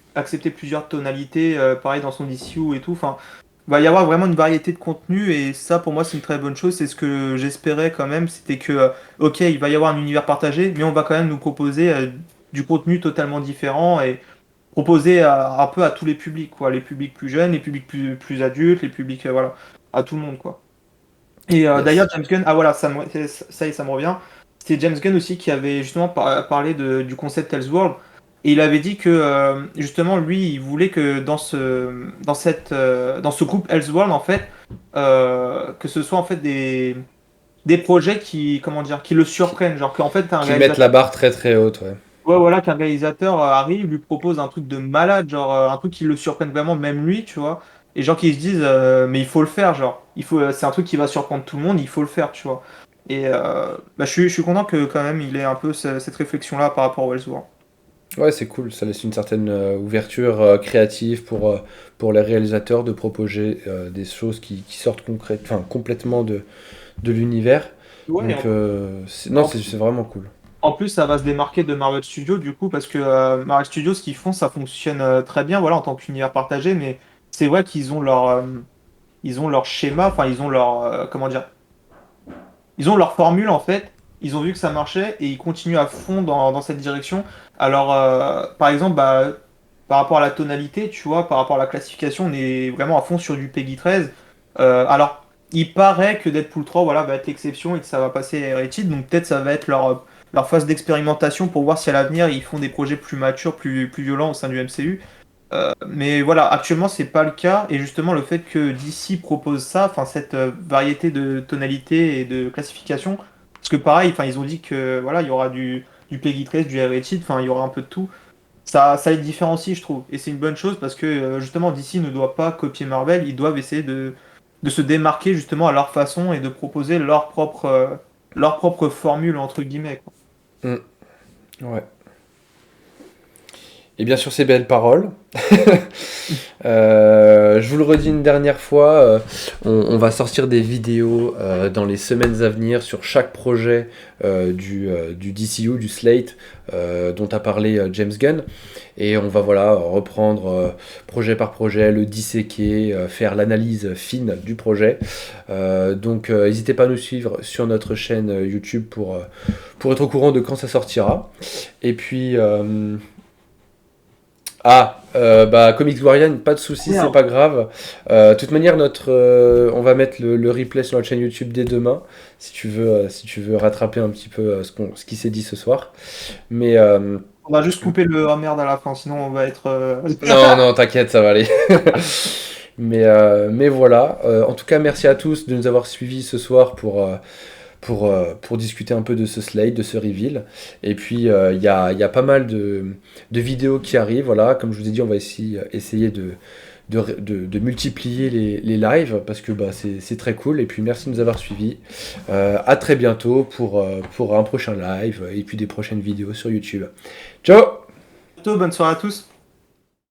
plusieurs tonalités, pareil dans son DCU et tout. Enfin, il va y avoir vraiment une variété de contenus et ça, pour moi, c'est une très bonne chose. C'est ce que j'espérais quand même. C'était que, ok, il va y avoir un univers partagé, mais on va quand même nous proposer du contenu totalement différent et proposer un peu à tous les publics, quoi. Les publics plus jeunes, les publics plus adultes, les publics, voilà, à tout le monde, quoi. Et Yes. d'ailleurs, James Gunn, ah voilà, ça y est, ça me revient. C'était James Gunn aussi qui avait justement parlé du concept Elseworld. Et il avait dit que justement, lui, il voulait que dans ce groupe Elseworld, en fait, que ce soit en fait des projets qui, comment dire, qui le Qui, surprennent. Genre qu'en fait, un qui mettent la réalisateur, barre très très haute, ouais. ouais, voilà, qu'un réalisateur arrive, lui propose un truc de malade, genre un truc qui le surprenne vraiment, même lui, tu vois. Et gens qui se disent, mais il faut le faire, genre, c'est un truc qui va surprendre tout le monde, il faut le faire, tu vois. Et bah, je suis content que quand même il ait un peu cette réflexion-là par rapport au Wellsworth. Ouais, c'est cool, ça laisse une certaine ouverture créative pour les réalisateurs de proposer des choses qui sortent enfin, complètement de l'univers. Ouais, Donc, non, en, c'est vraiment cool. en plus, ça va se démarquer de Marvel Studios, du coup, parce que Marvel Studios, ce qu'ils font, ça fonctionne très bien, voilà, en tant qu'univers partagé, mais c'est vrai qu'ils ont leur schéma, enfin, ils ont leur, comment dire, ils ont leur formule en fait, ils ont vu que ça marchait et ils continuent à fond dans cette direction. Alors, par exemple, bah, par rapport à la tonalité, tu vois, par rapport à la classification, on est vraiment à fond sur du PEGI 13. Alors, il paraît que Deadpool 3 voilà, va être l'exception et que ça va passer rated, donc peut-être ça va être leur phase d'expérimentation pour voir si à l'avenir ils font des projets plus matures, plus violents au sein du MCU. Mais voilà, actuellement c'est pas le cas et justement le fait que DC propose ça, enfin cette variété de tonalités et de classification, parce que pareil, enfin ils ont dit que voilà il y aura du PEGI 13, du R-rated, enfin il y aura un peu de tout. Ça les différencie je trouve et c'est une bonne chose parce que justement DC ne doit pas copier Marvel, ils doivent essayer de se démarquer justement à leur façon et de proposer leur propre formule entre guillemets, quoi. Mm, ouais. Et bien sûr, ces belles paroles. Je vous le redis une dernière fois, on va sortir des vidéos dans les semaines à venir sur chaque projet du DCU, du Slate, dont a parlé James Gunn. Et on va voilà, reprendre projet par projet, le disséquer, faire l'analyse fine du projet. Donc n'hésitez pas à nous suivre sur notre chaîne YouTube pour être au courant de quand ça sortira. Et puis... bah Comics Guardian, pas de soucis, c'est Merde. pas grave. De toute manière, on va mettre le replay sur notre chaîne YouTube dès demain, si tu veux rattraper un petit peu ce qui s'est dit ce soir. Mais On va juste couper le ah merde à la fin, sinon on va être non, non, t'inquiète, ça va aller. Mais voilà. En tout cas, merci à tous de nous avoir suivis ce soir pour discuter un peu de ce slate, de ce reveal. Et puis, il y a pas mal de vidéos qui arrivent. Voilà, comme je vous ai dit, on va essayer de multiplier les lives parce que bah, c'est très cool. Et puis, merci de nous avoir suivis. À très bientôt pour un prochain live et puis des prochaines vidéos sur YouTube. Ciao! bonne soirée à tous.